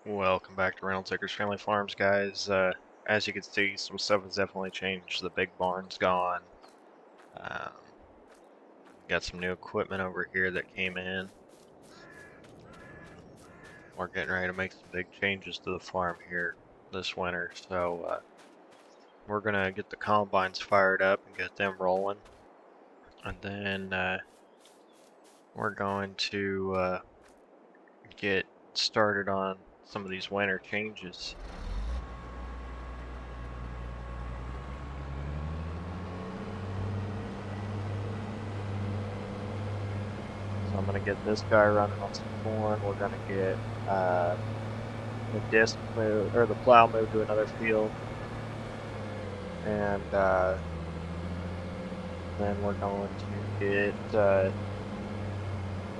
Welcome back to Reynolds Acres Family Farms, guys. As you can see, some stuff has definitely changed. The big barn's gone. Um, got some new equipment over here that came in. We're getting ready to make some big changes to the farm here this winter. So we're going to get the combines fired up and get them rolling. And then we're going to get started on some of these winter changes. So I'm going to get this guy running on some corn. We're going to get the disc move, or the plow move to another field. And then we're going to get the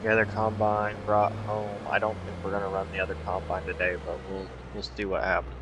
other combine brought home. I don't think we're going to run the other combine today, but we'll see what happens.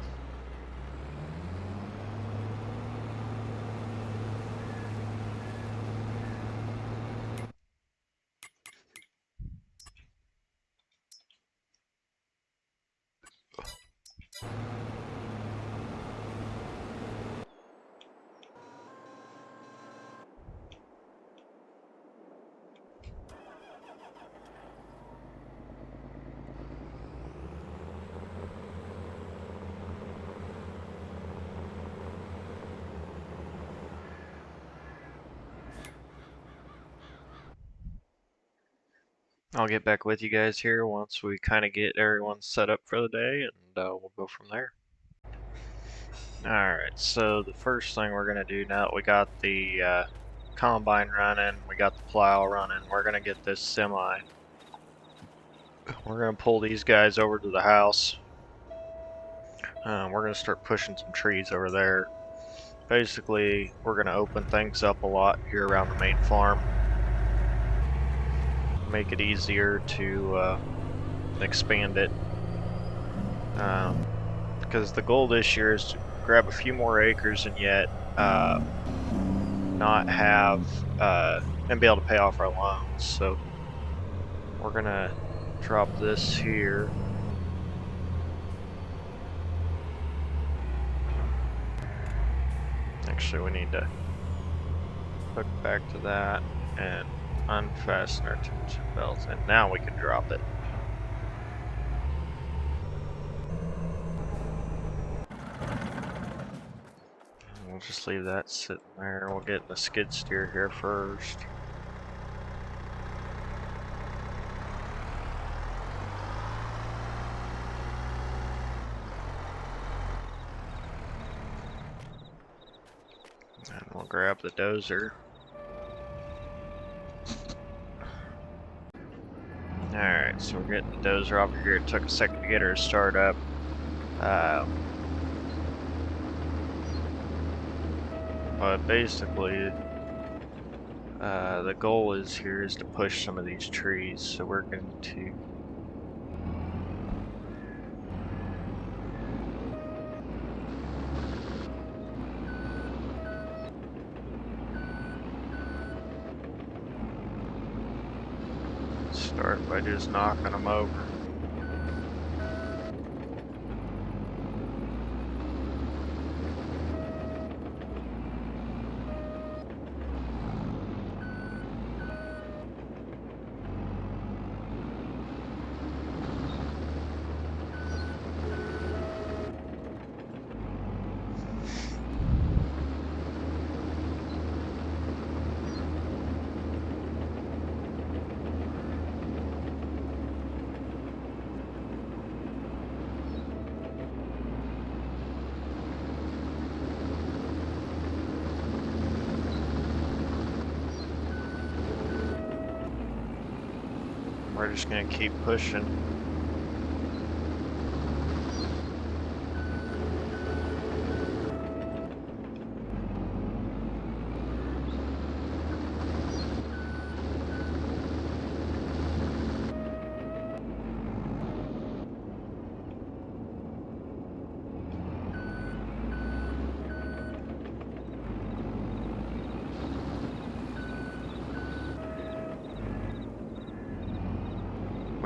I'll get back with you guys here once we kind of get everyone set up for the day, and we'll go from there. Alright, so the first thing we're going to do now that we got the combine running, we got the plow running, we're going to get this semi. We're going to pull these guys over to the house. We're going to start pushing some trees over there. Basically, we're going to open things up a lot here around the main farm. Make it easier to expand it. Because the goal this year is to grab a few more acres and yet not have and be able to pay off our loans. So we're going to drop this here. Actually, we need to hook back to that and unfasten our tension belts, and now we can drop it. We'll just leave that sitting there. We'll get the skid steer here first. And we'll grab the dozer. Alright, so we're getting the dozer off here. It took a second to get her to start up. But basically, the goal is to push some of these trees. So we're going to start by just knocking them over. We're just going to keep pushing.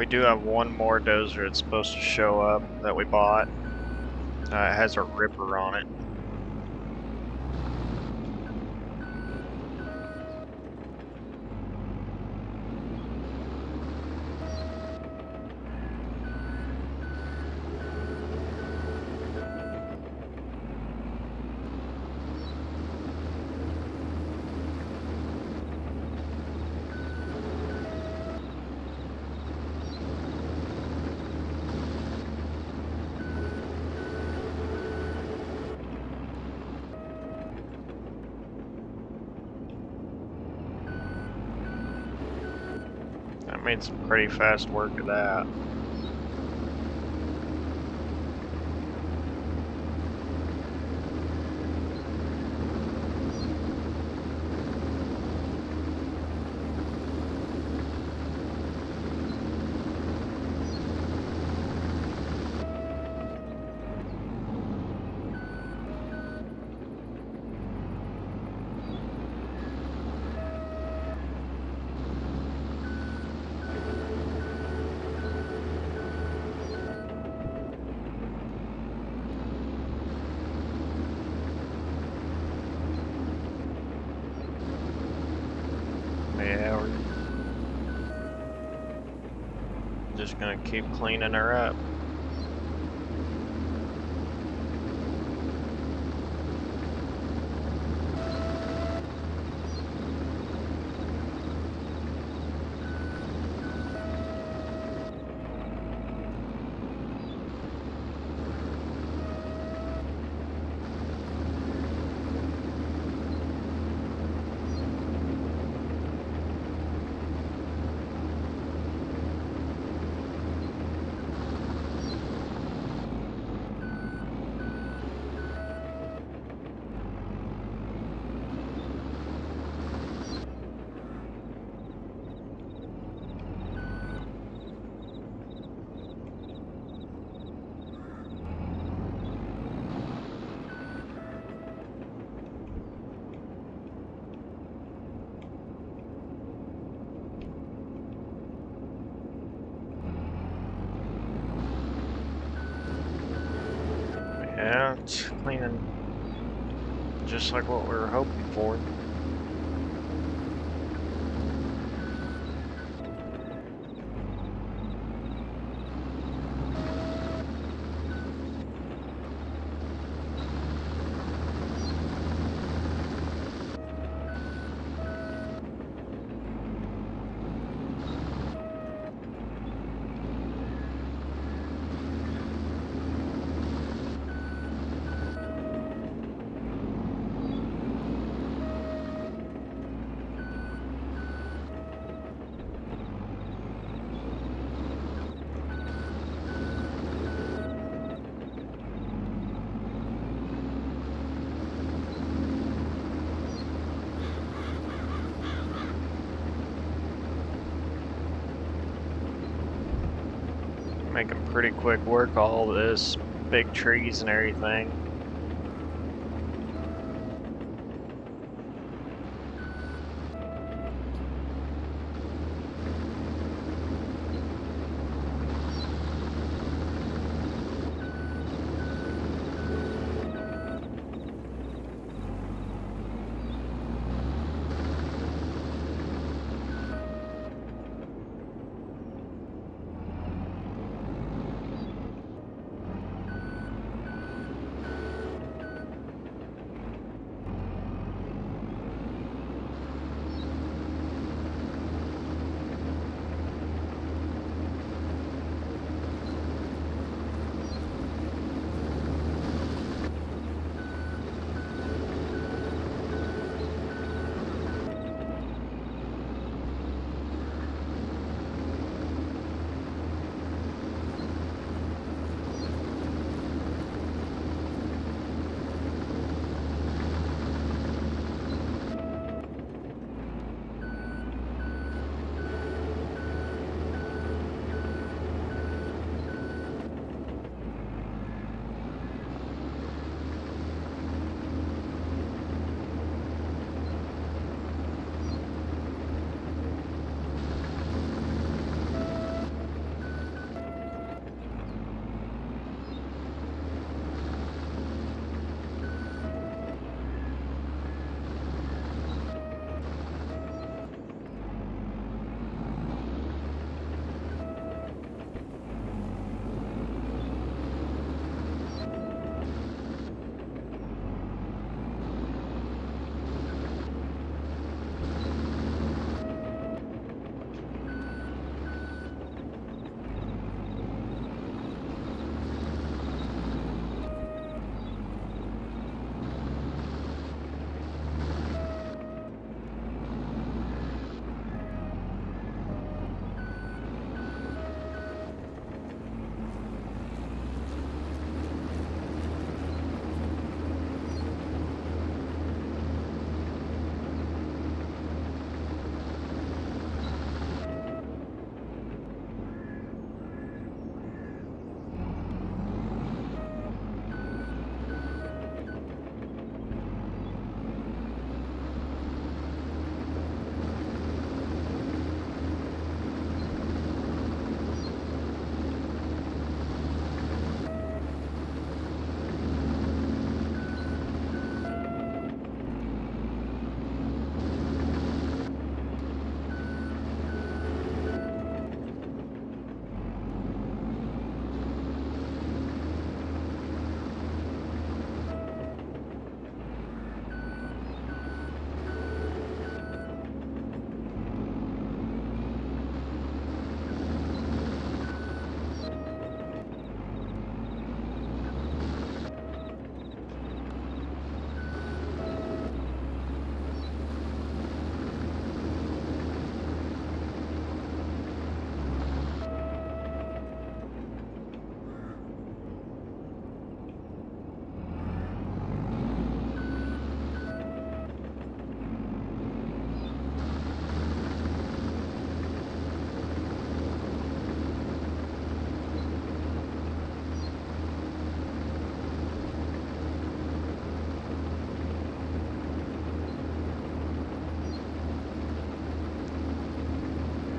we do have one more dozer that's supposed to show up that we bought. It has a ripper on it. I made some pretty fast work of that. Yeah, we're just gonna keep cleaning her up. Yeah, it's cleaning just like what we were hoping for. Making pretty quick work of all this, big trees and everything.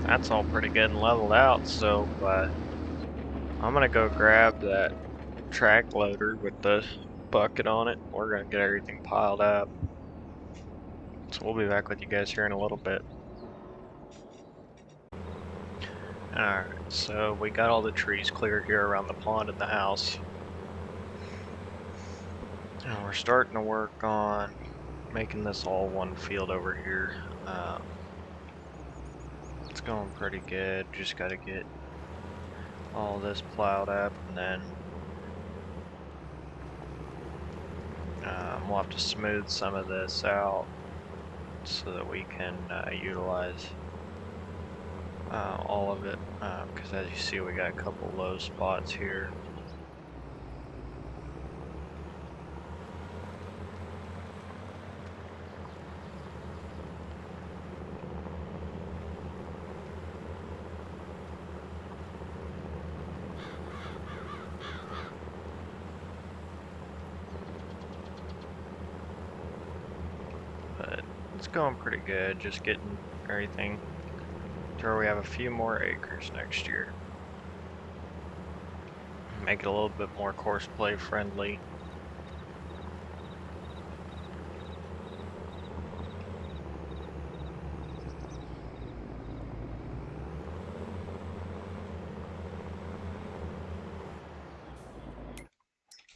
That's all pretty good and leveled out, so I'm gonna go grab that track loader with the bucket on it. We're gonna get everything piled up. So we'll be back with you guys here in a little bit. Alright, so we got all the trees cleared here around the pond and the house. And we're starting to work on making this all one field over here. It's going pretty good. Just got to get all this plowed up, and then we'll have to smooth some of this out so that we can utilize all of it, because as you see we got a couple low spots here. But it's going pretty good, just getting everything to where we have a few more acres next year. Make it a little bit more course play friendly.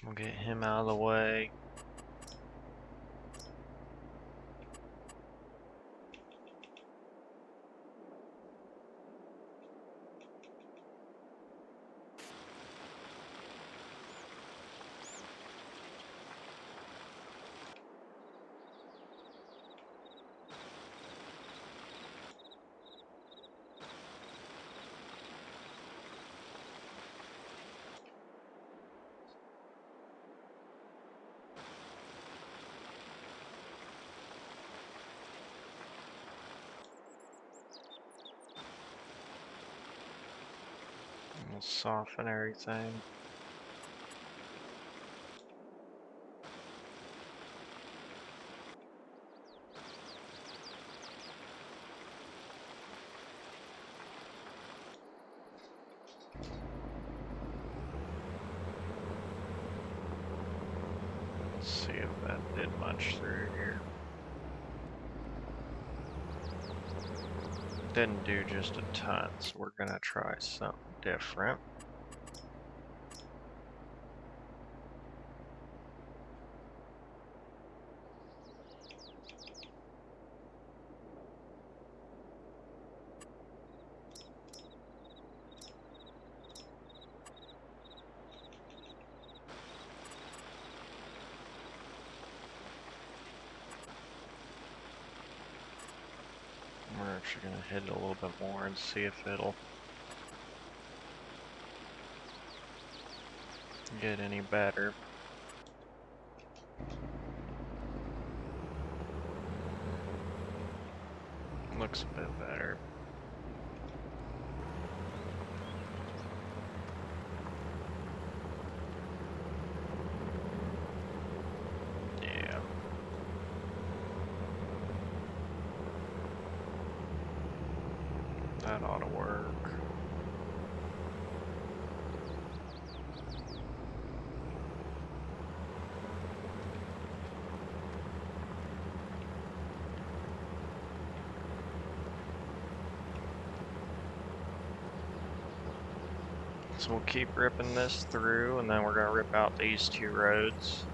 We'll get him out of the way. We'll soften everything. Let's see if that did much through here. Didn't do just a ton, so we're gonna try something different. We're actually gonna hit it a little bit more and see if it'll get any better. Looks a bit better. Yeah. That ought to work. So we'll keep ripping this through, and then we're gonna rip out these two roads.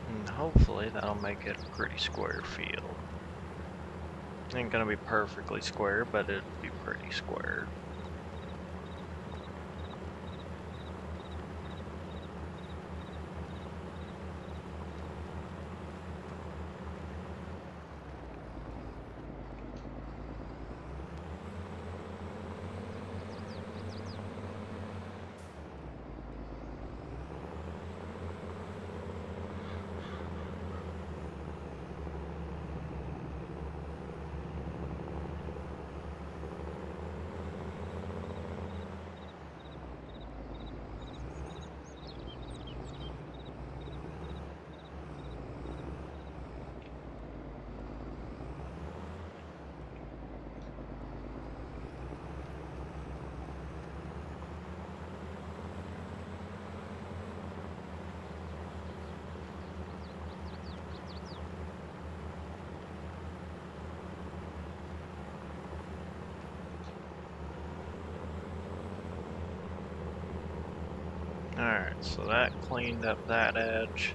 And hopefully that'll make it a pretty square field. Ain't gonna be perfectly square, but it'll be pretty square. Alright, so that cleaned up that edge.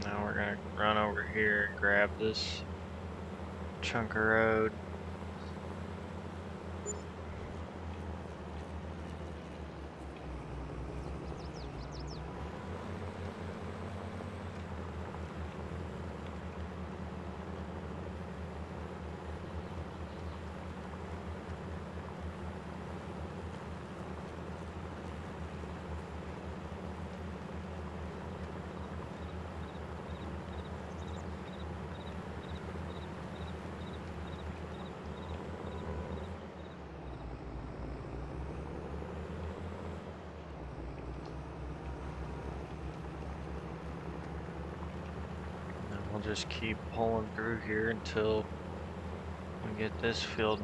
Now we're gonna run over here and grab this chunk of road. And we'll just keep pulling through here until we get this field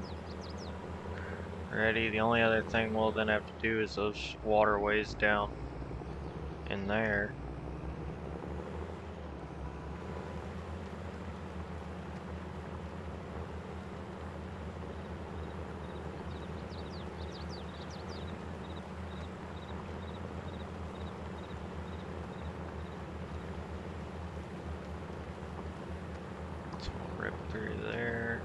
ready. The only other thing we'll then have to do is those waterways down in there. So we'll rip through there.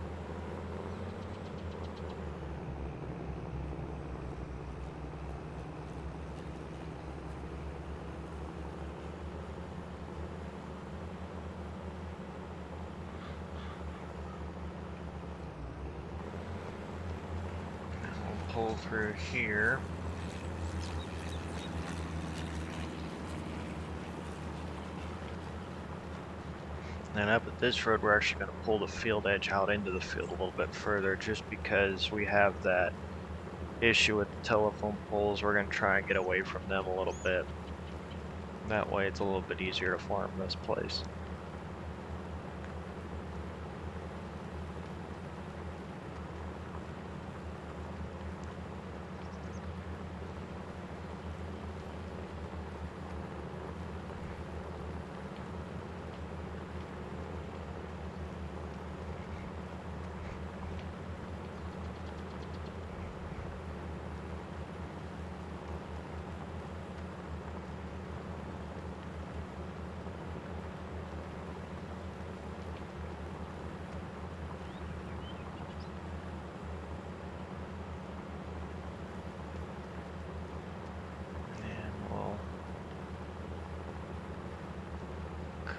And we'll pull through here. And up at this road, we're actually going to pull the field edge out into the field a little bit further, just because we have that issue with the telephone poles. We're going to try and get away from them a little bit. That way it's a little bit easier to farm this place.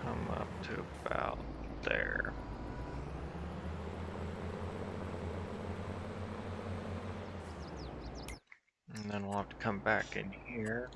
Come up to about there. And then we'll have to come back in here.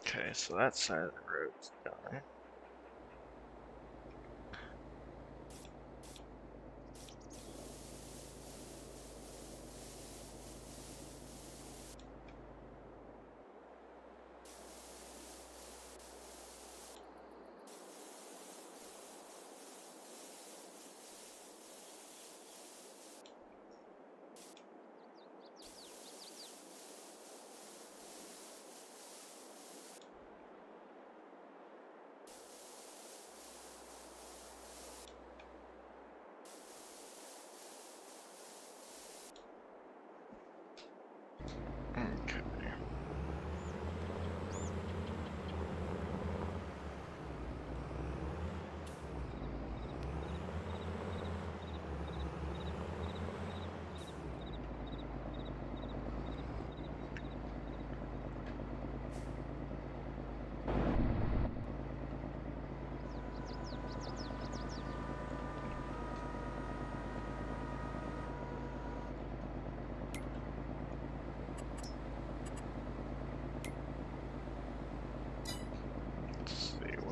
Okay, so that side of the road's done.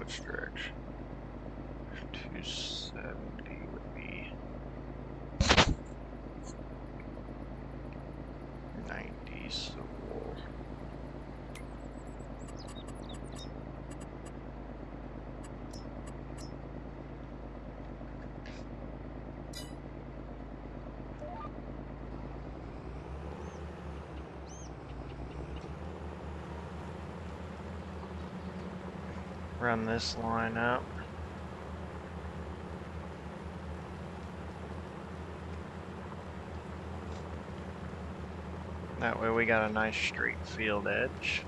which direction? 270 would be 90, so we'll run this line up. That way we got a nice straight field edge.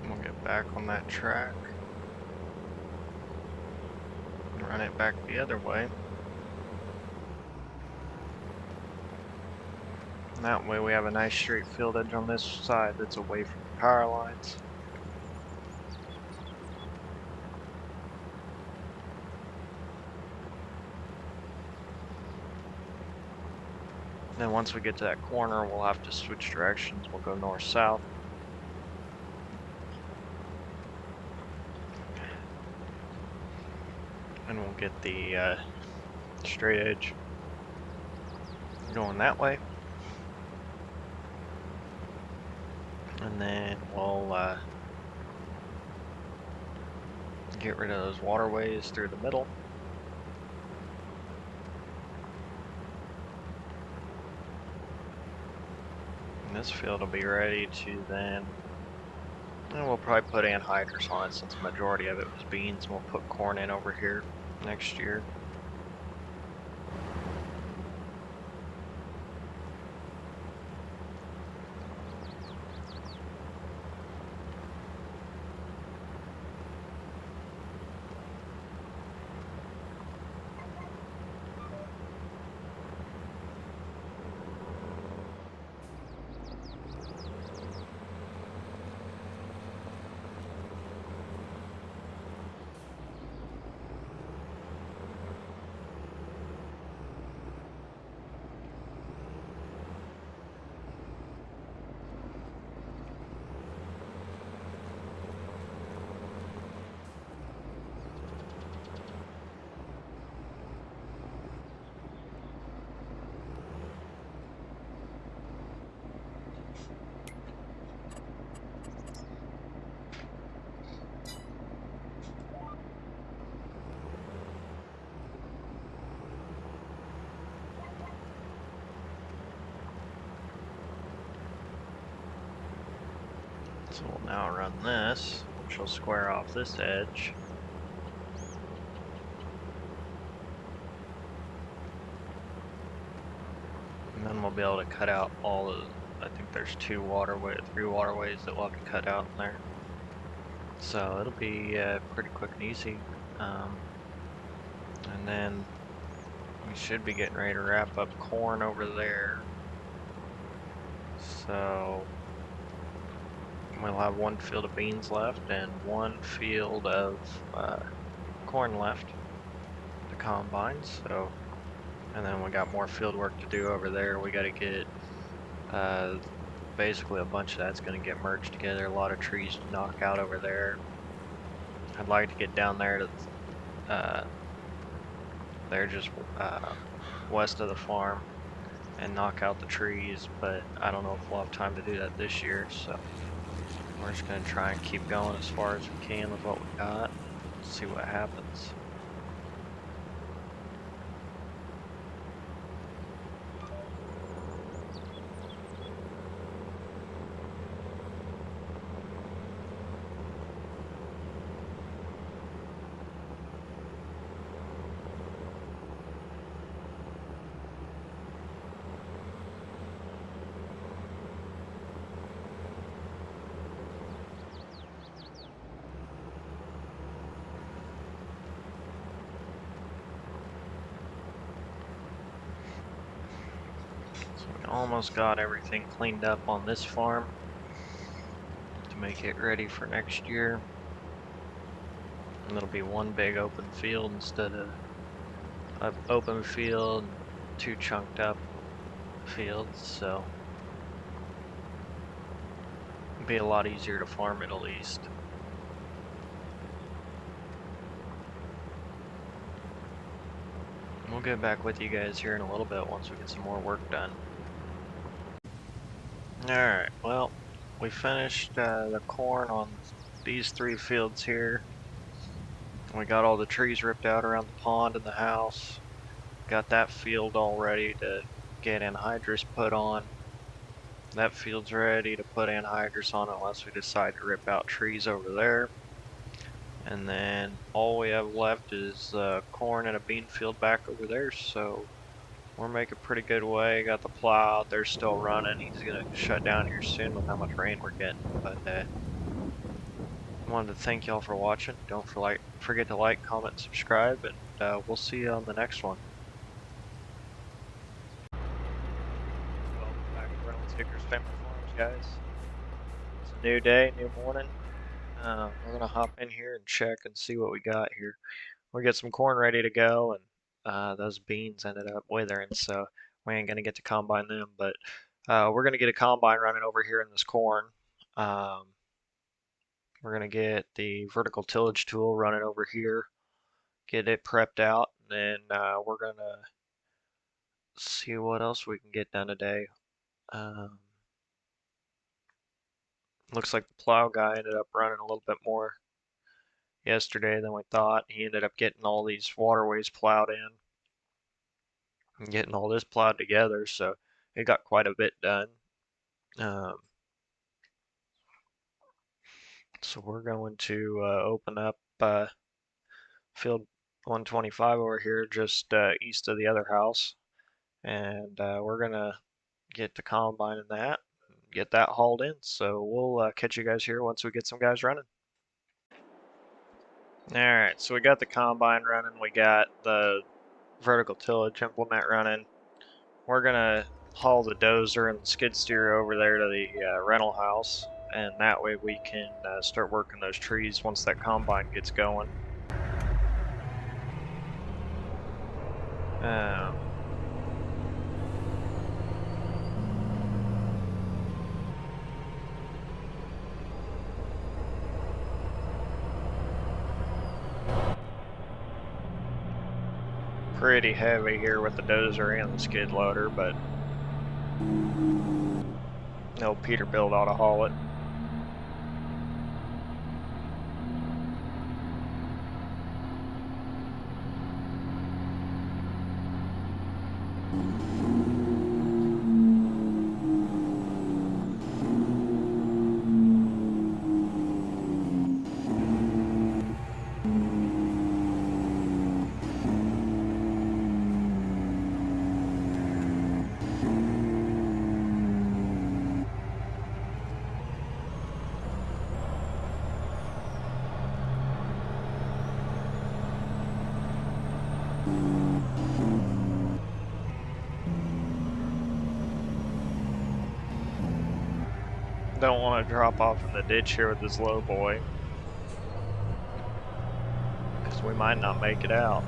We'll get back on that track and run it back the other way. And that way we have a nice straight field edge on this side that's away from the power lines. Then once we get to that corner, we'll have to switch directions. We'll go north-south. And we'll get the straight edge going that way. And then we'll get rid of those waterways through the middle. And this field will be ready to then, and we'll probably put anhydrous on it since the majority of it was beans, and we'll put corn in over here next year. So we'll now run this, which will square off this edge. And then we'll be able to cut out all of, I think there's 3 waterways that we'll have to cut out in there. So it'll be pretty quick and easy. And then we should be getting ready to wrap up corn over there. So we'll have 1 field of beans left and 1 field of corn left to combine. So, and then we got more field work to do over there. We got to get basically a bunch of that's going to get merged together. A lot of trees to knock out over there. I'd like to get down there to they're just west of the farm and knock out the trees, but I don't know if we'll have time to do that this year, so we're just going to try and keep going as far as we can with what we got, see what happens. So we almost got everything cleaned up on this farm to make it ready for next year. And it'll be one big open field instead of an open field and two chunked up fields, so it'll be a lot easier to farm it at least. We'll get back with you guys here in a little bit once we get some more work done. Alright, well, we finished the corn on these 3 fields here. We got all the trees ripped out around the pond and the house. Got that field all ready to get anhydrous put on. That field's ready to put anhydrous on unless we decide to rip out trees over there. And then all we have left is corn and a bean field back over there, so we're making pretty good way. Got the plow out there still running. He's gonna shut down here soon with how much rain we're getting. But wanted to thank y'all for watching. Don't forget to like, comment, and subscribe, and we'll see you on the next one. Welcome back to Reynolds Hicker's Family Farms, guys. It's a new day, new morning. We're gonna hop in here and check and see what we got here. We got some corn ready to go, and those beans ended up withering, so we ain't gonna get to combine them. But we're gonna get a combine running over here in this corn. Um, we're gonna get the vertical tillage tool running over here, get it prepped out, and then we're gonna see what else we can get done today. Um, looks like the plow guy ended up running a little bit more yesterday than we thought. He ended up getting all these waterways plowed in and getting all this plowed together, so it got quite a bit done. Um, so we're going to open up field 125 over here just east of the other house, and we're gonna get the combine in that, get that hauled in. So we'll catch you guys here once we get some guys running. All right, so we got the combine running, we got the vertical tillage implement running. We're gonna haul the dozer and the skid steer over there to the rental house, and that way we can start working those trees once that combine gets going. Pretty heavy here with the dozer and the skid loader, but no Peterbilt ought to haul it. Don't want to drop off in the ditch here with this low boy, because we might not make it out.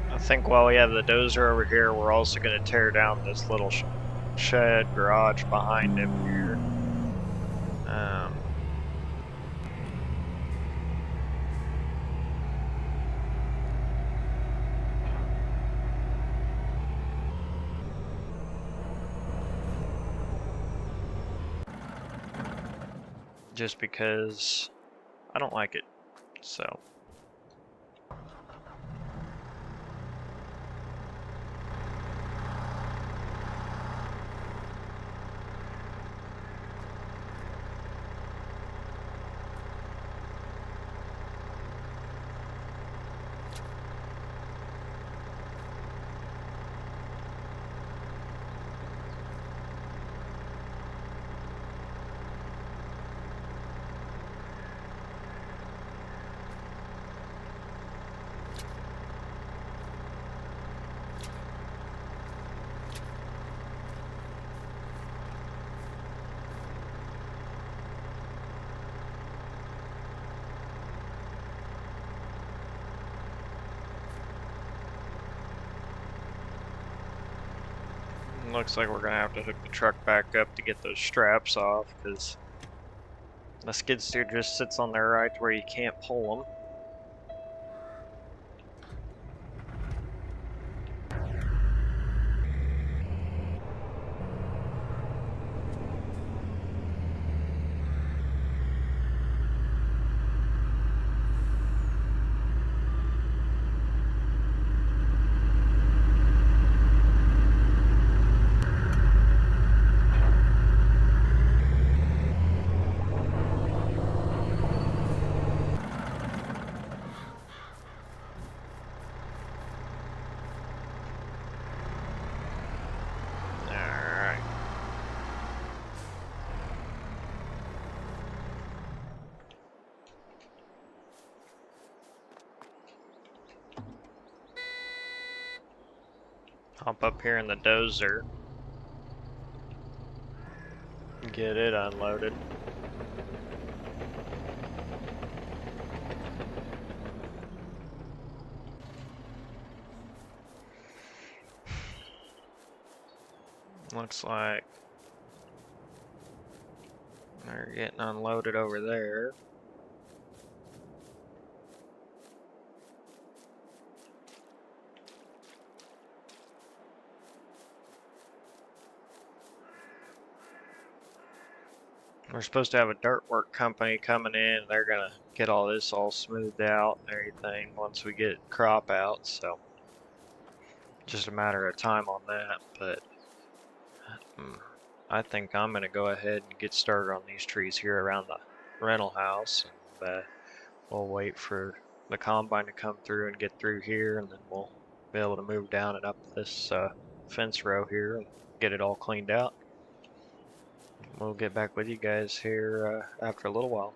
I think while we have the dozer over here, we're also going to tear down this little shed garage behind him here. Just because I don't like it, so. Looks like we're gonna have to hook the truck back up to get those straps off, because the skid steer just sits on there right where you can't pull them. Alright. Hop up here in the dozer. Get it unloaded. Looks like they're getting unloaded over there. We're supposed to have a dirt work company coming in. They're gonna get all this all smoothed out and everything once we get crop out, so just a matter of time on that. But I think I'm gonna go ahead and get started on these trees here around the rental house, and we'll wait for the combine to come through and get through here, and then we'll be able to move down and up this fence row here and get it all cleaned out. We'll get back with you guys here after a little while.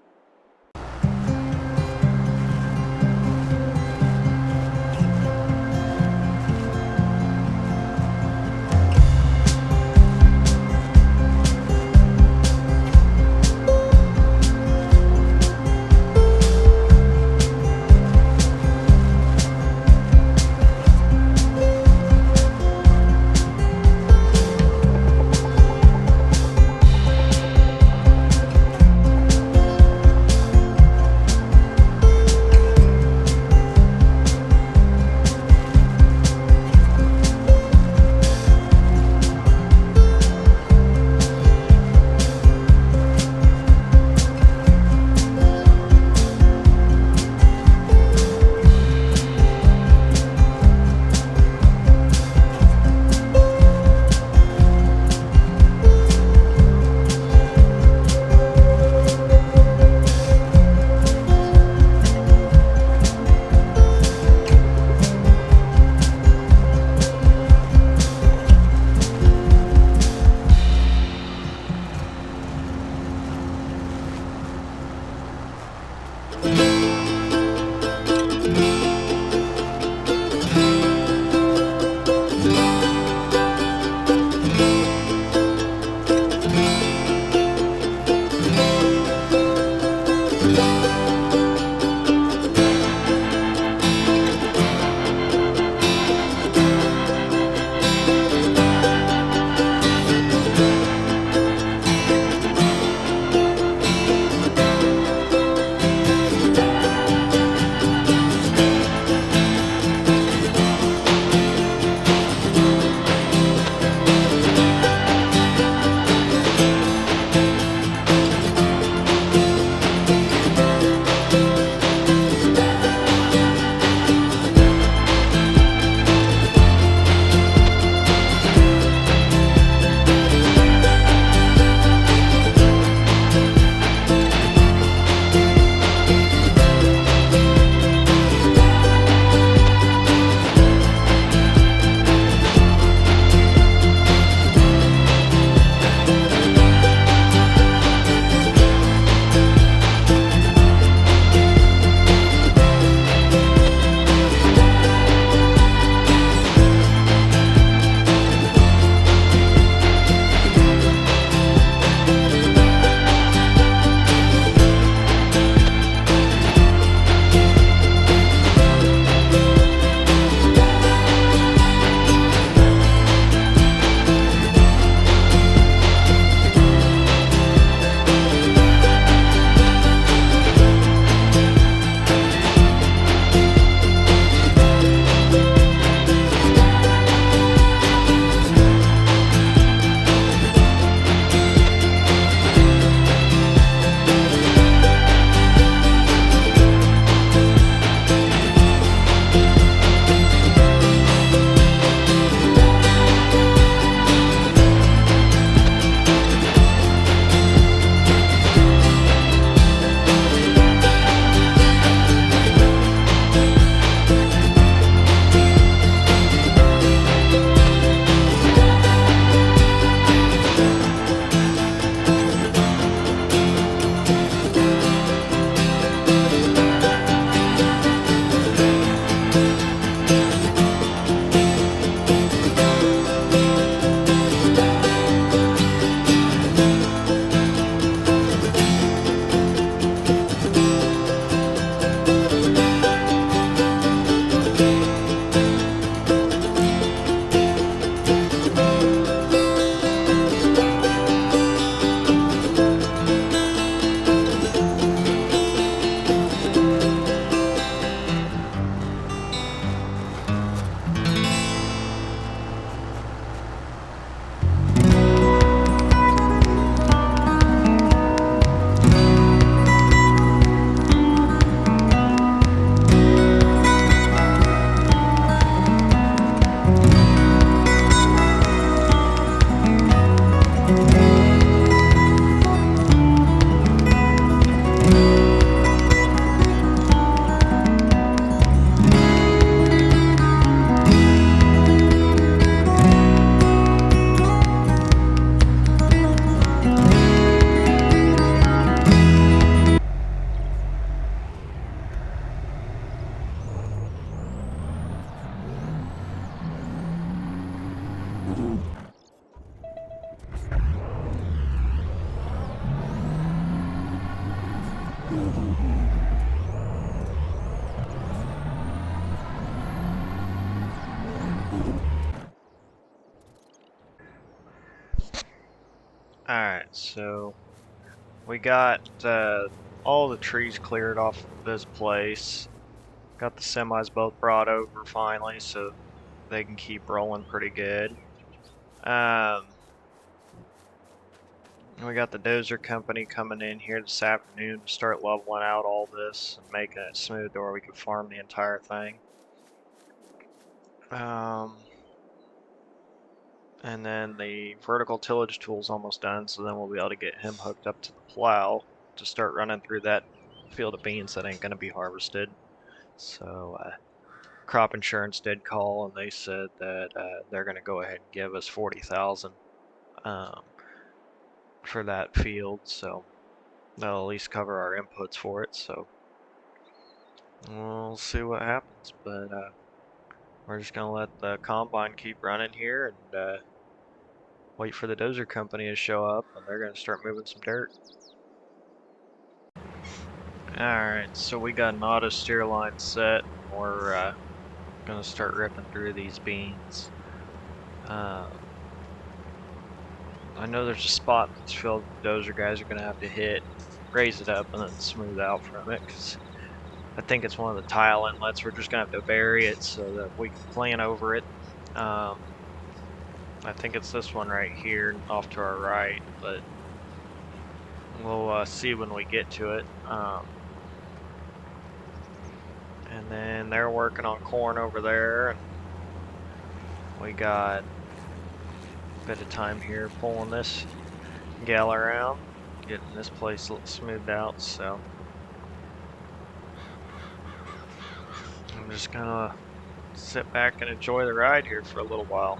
Alright, so we got all the trees cleared off this place. Got the semis both brought over finally, so they can keep rolling pretty good. We got the dozer company coming in here this afternoon to start leveling out all this and making it smooth to where we could farm the entire thing. And then the vertical tillage tool's almost done, so then we'll be able to get him hooked up to the plow to start running through that field of beans that ain't going to be harvested. So crop insurance did call, and they said that they're going to go ahead and give us $40,000 for that field, so that'll at least cover our inputs for it. So we'll see what happens, but we're just gonna let the combine keep running here and wait for the dozer company to show up, and they're gonna start moving some dirt. Alright, so we got an auto steer line set. We're gonna start ripping through these beans. I know there's a spot that's filled the dozer guys are gonna have to hit, raise it up, and then smooth out from it, because I think it's one of the tile inlets. We're just gonna have to bury it so that we can plan over it. I think it's this one right here off to our right, but we'll see when we get to it. And then they're working on corn over there, and we got a bit of time here pulling this gal around, getting this place smoothed out. So I'm just gonna sit back and enjoy the ride here for a little while.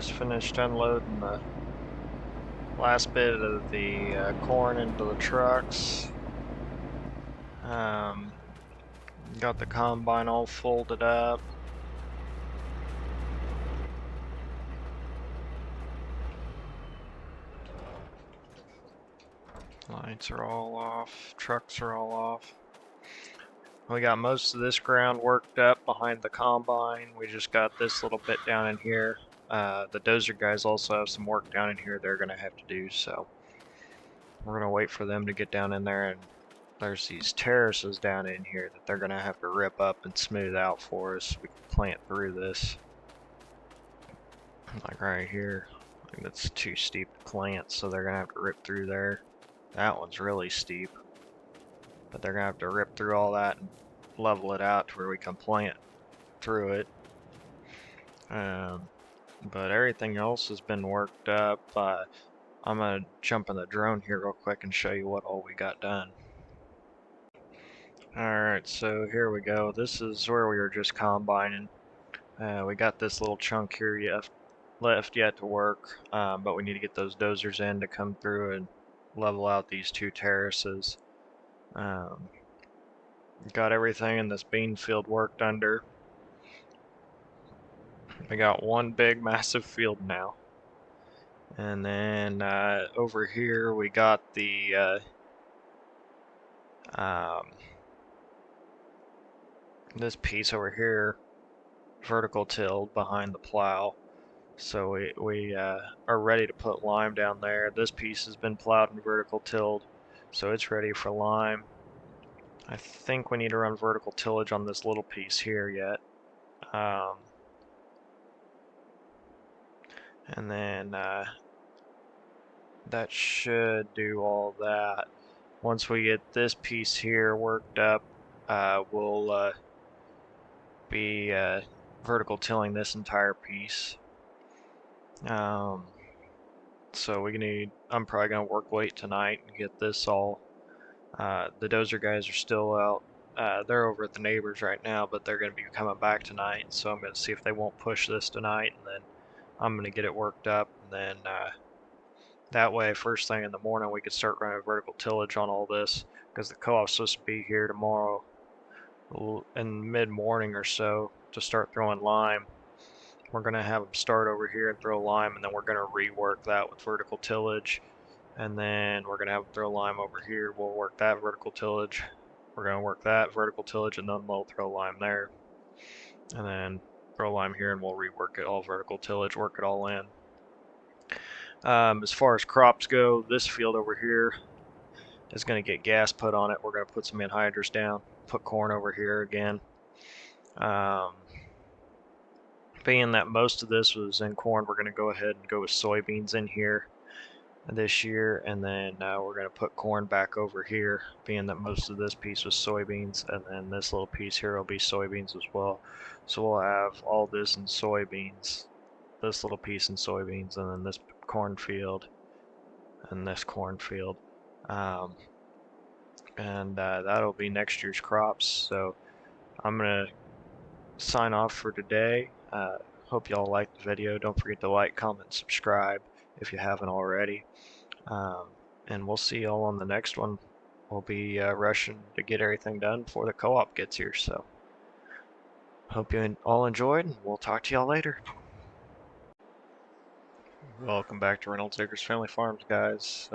just finished unloading the last bit of the corn into the trucks. Got the combine all folded up. Lights are all off, trucks are all off. We got most of this ground worked up behind the combine. We just got this little bit down in here. The dozer guys also have some work down in here they're going to have to do, so we're going to wait for them to get down in there. And there's these terraces down in here that they're going to have to rip up and smooth out for us so we can plant through this. Like right here, I think that's too steep to plant, so they're going to have to rip through there. That one's really steep, but they're going to have to rip through all that and level it out to where we can plant through it. But everything else has been worked up. I'm going to jump in the drone here real quick and show you what all we got done. Alright, so here we go. This is where we were just combining. We got this little chunk here left yet to work, but we need to get those dozers in to come through and level out these two terraces. Got everything in this bean field worked under. We got one big massive field now. And then over here we got the this piece over here vertical tilled behind the plow. So we are ready to put lime down there. This piece has been plowed and vertical tilled, so it's ready for lime. I think we need to run vertical tillage on this little piece here yet. And then that should do all that. Once we get this piece here worked up, we'll be vertical tilling this entire piece. So I'm probably gonna work late tonight and get this all. The dozer guys are still out. They're over at the neighbors right now, but they're gonna be coming back tonight. So I'm gonna see if they won't push this tonight, and then I'm gonna get it worked up, and then that way, first thing in the morning, we could start running vertical tillage on all this, because the co-op's supposed to be here tomorrow in mid-morning or so to start throwing lime. We're going to have them start over here and throw lime, and then we're going to rework that with vertical tillage. And then we're going to have them throw lime over here. We'll work that vertical tillage. We're going to work that vertical tillage, and then we'll throw lime there. And then throw lime here, and we'll rework it all vertical tillage, work it all in. As far as crops go, this field over here is going to get gas put on it. We're going to put some anhydrous down, put corn over here again. Being that most of this was in corn, we're going to go ahead and go with soybeans in here this year, and then we're going to put corn back over here, being that most of this piece was soybeans, and then this little piece here will be soybeans as well. So we'll have all this in soybeans, this little piece in soybeans, and then this cornfield and this cornfield, and that'll be next year's crops. So I'm gonna sign off for today. Hope y'all liked the video. Don't forget to like, comment, subscribe if you haven't already, and we'll see y'all on the next one. We'll be rushing to get everything done before the co-op gets here. So hope you all enjoyed, and we'll talk to y'all later. Welcome back to Reynolds Acres Family Farms, guys.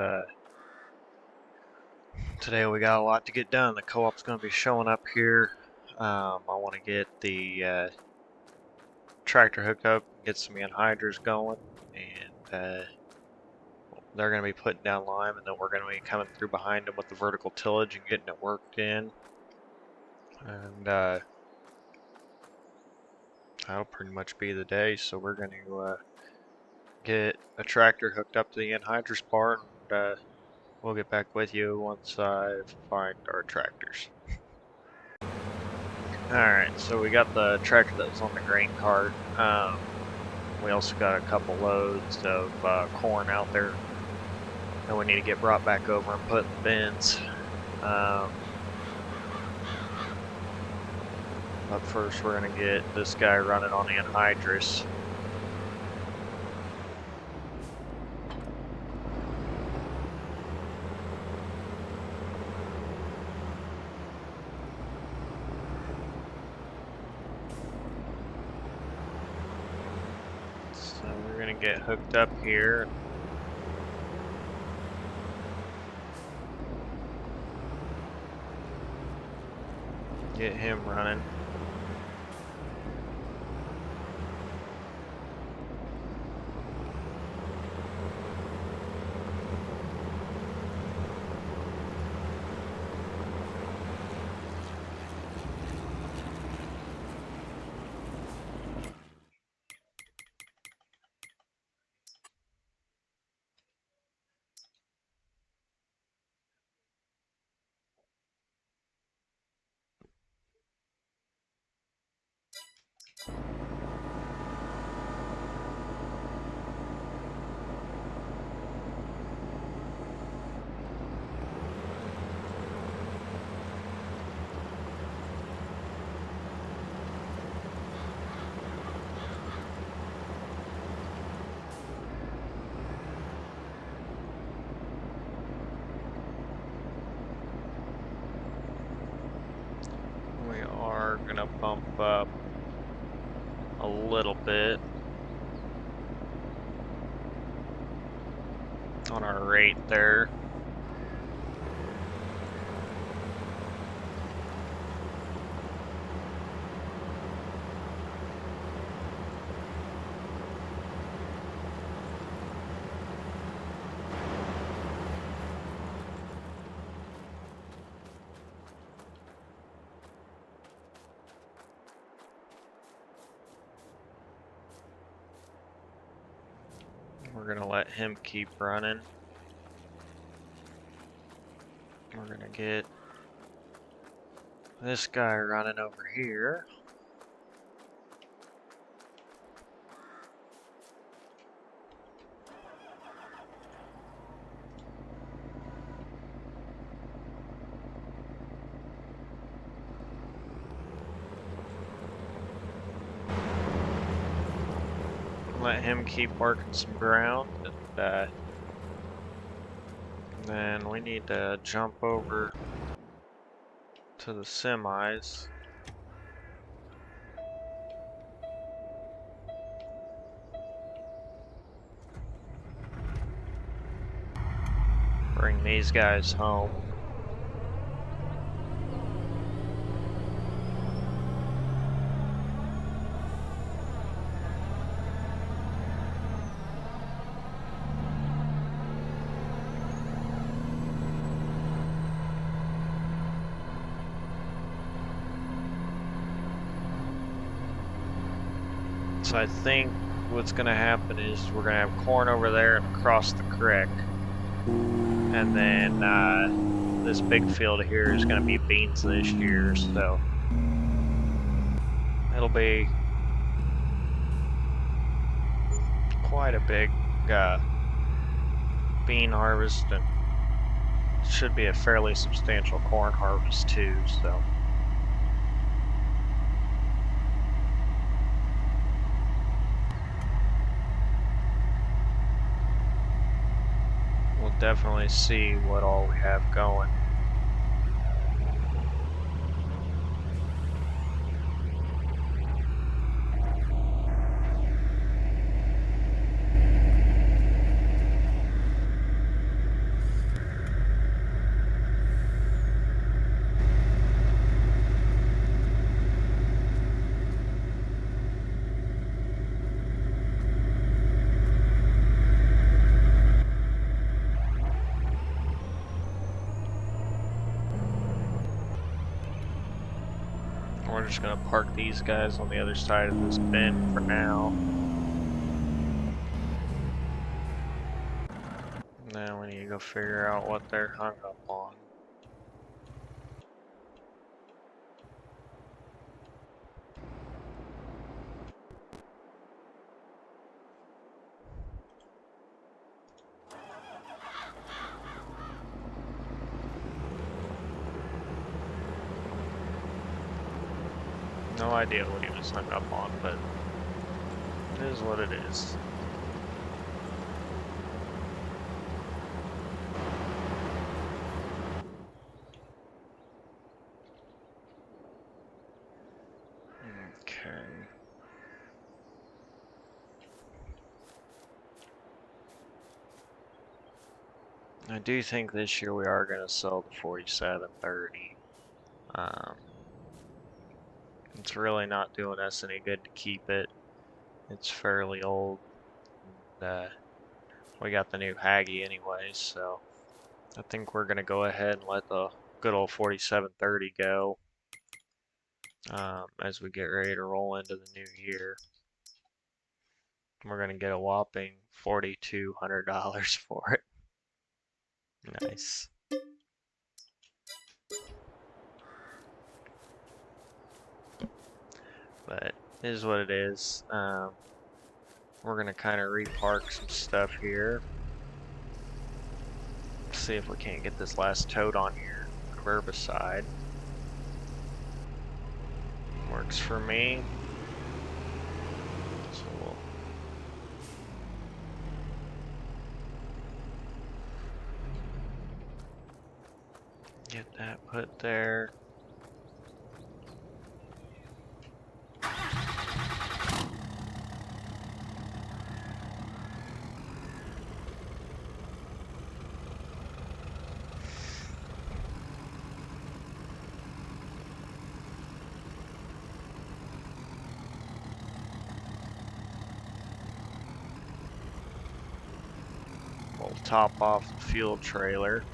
Today we got a lot to get done. The co-op's going to be showing up here. I want to get the tractor hooked up, get some anhydrous going, and they're going to be putting down lime, and then we're going to be coming through behind them with the vertical tillage and getting it worked in. And that'll pretty much be the day. So we're going to get a tractor hooked up to the anhydrous part, and we'll get back with you once I find our tractors. Alright, so we got the tractor that was on the grain cart. We also got a couple loads of corn out there that we need to get brought back over and put in the bins. But first we're going to get this guy running on anhydrous. and get hooked up here. Get him running. We are gonna bump up a little bit on our rate there. We're gonna let him keep running. We're gonna get this guy running over here. Let him keep working some ground, and then we need to jump over to the semis. Bring these guys home. So I think what's gonna happen is we're gonna have corn over there and across the creek. And then this big field here is gonna be beans this year, so it'll be quite a big bean harvest, and should be a fairly substantial corn harvest too, so. We'll definitely see what all we have going. We're just gonna park these guys on the other side of this bend for now. Now we need to go figure out what they're hung up on. No idea what he was hung up on, but it is what it is. Okay. I do think this year we are going to sell the 4730. It's really not doing us any good to keep it. It's fairly old. And, we got the new Haggy anyway, so I think we're going to go ahead and let the good old 4730 go as we get ready to roll into the new year. We're going to get a whopping $4,200 for it. Nice. But it is what it is. We're going to kind of repark some stuff here. See if we can't get this last toad on here. Herbicide. Works for me. So we'll get that put there. We'll top off the fuel trailer.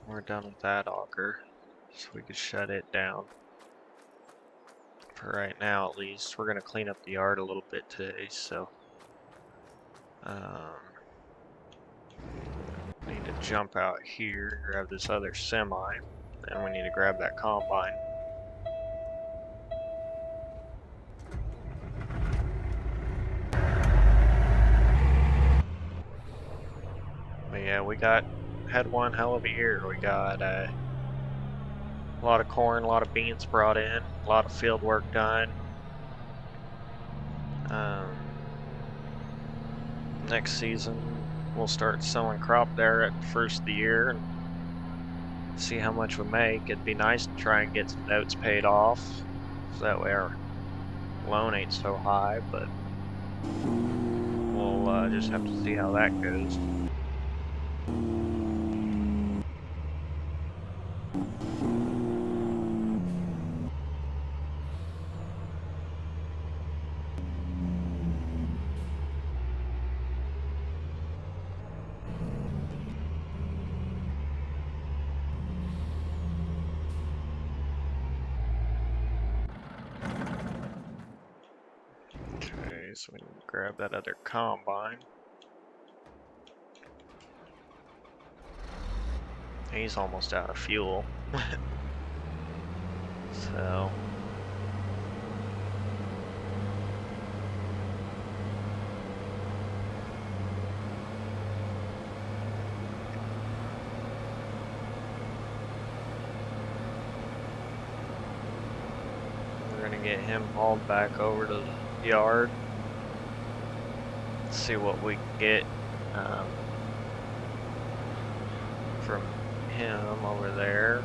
We're done with that auger, so we could shut it down. For right now, at least. We're going to clean up the yard a little bit today, so need to jump out here, grab this other semi, then we need to grab that combine. But yeah, we had one hell of a year. We got a lot of corn, a lot of beans brought in, a lot of field work done. Next season, we'll start selling crop there at the first of the year and see how much we make. It'd be nice to try and get some notes paid off, so that way our loan ain't so high, but we'll just have to see how that goes. Okay, so we can grab that other combine. He's almost out of fuel. So we're gonna get him hauled back over to the yard. See what we can get from him over there.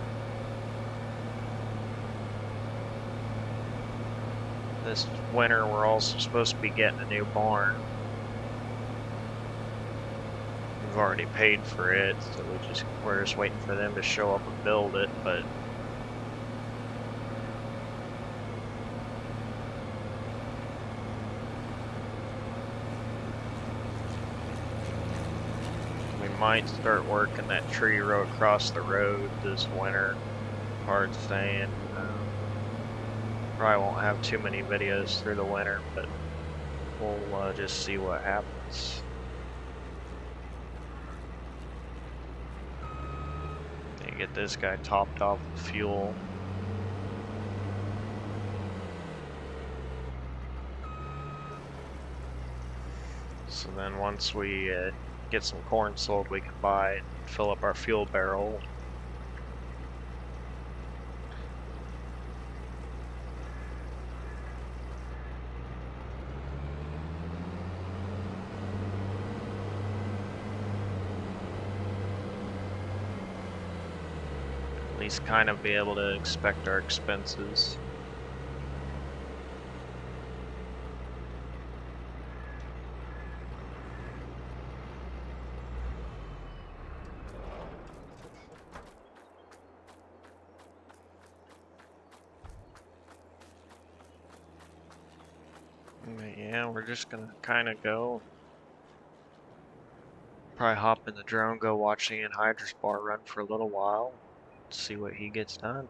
This winter we're also supposed to be getting a new barn. We've already paid for it, so we're just waiting for them to show up and build it, but we might start working that tree row across the road this winter. Hard saying. Probably won't have too many videos through the winter, but we'll just see what happens. And get this guy topped off with fuel. So then once we get some corn sold, we can buy it and fill up our fuel barrel. least kind of be able to expect our expenses. But yeah, we're just gonna kind of go. Probably hop in the drone, go watch the anhydrous bar run for a little while, see what he gets done.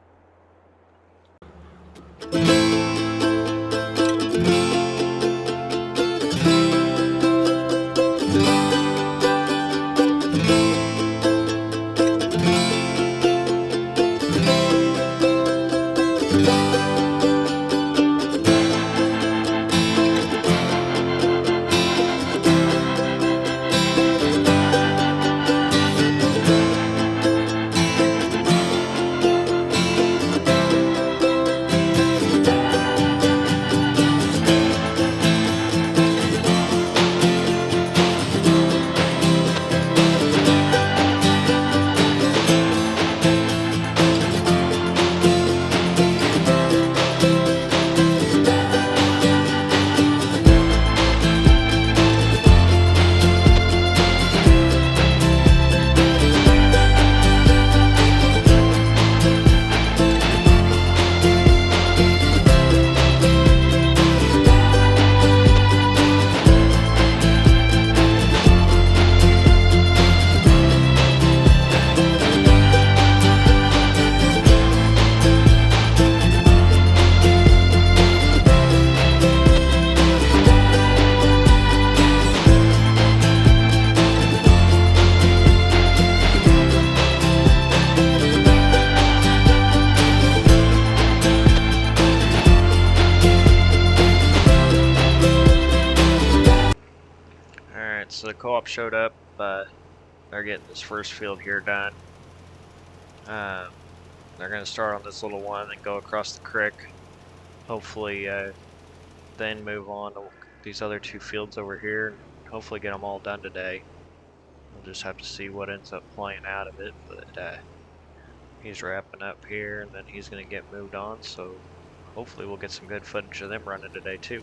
Alright, so the co-op showed up. They're getting this first field here done. They're going to start on this little one and go across the creek. Hopefully, then move on to these other two fields over here and hopefully get them all done today. We'll just have to see what ends up playing out of it, but he's wrapping up here and then he's going to get moved on, so hopefully we'll get some good footage of them running today too.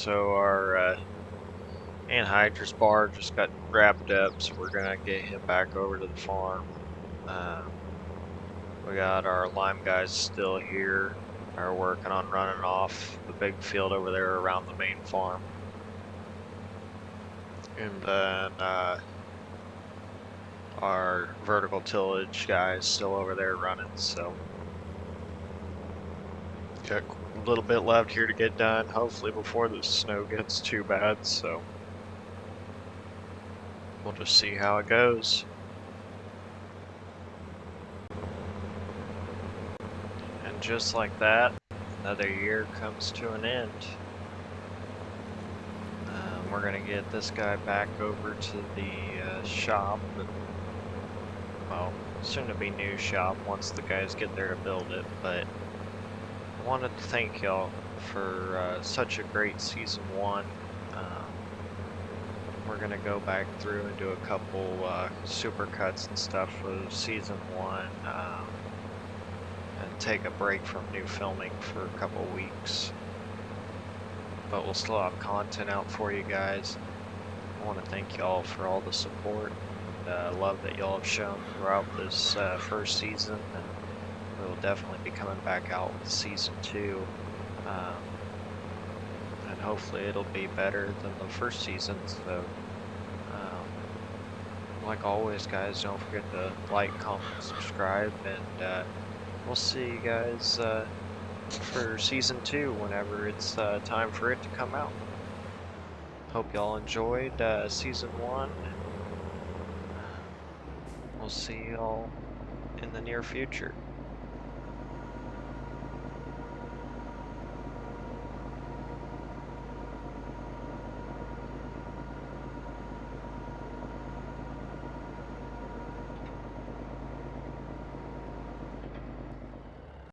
so our anhydrous bar just got wrapped up, so we're gonna get him back over to the farm. We got our lime guys still here, are working on running off the big field over there around the main farm. And then our vertical tillage guys still over there running, so got a little bit left here to get done, hopefully before the snow gets too bad, so we'll just see how it goes. And just like that, another year comes to an end. We're gonna get this guy back over to the shop, and, well, soon to be new shop once the guys get there to build it, but I wanted to thank y'all for such a great season 1. We're gonna go back through and do a couple super cuts and stuff for season 1, and take a break from new filming for a couple weeks. But we'll still have content out for you guys. I want to thank y'all for all the support and love that y'all have shown throughout this first season, and we will definitely be coming back out with season 2, and hopefully it'll be better than the first season. So like always, guys, don't forget to like, comment, subscribe, and we'll see you guys for season 2 whenever it's time for it to come out. Hope y'all enjoyed season 1. We'll see y'all in the near future.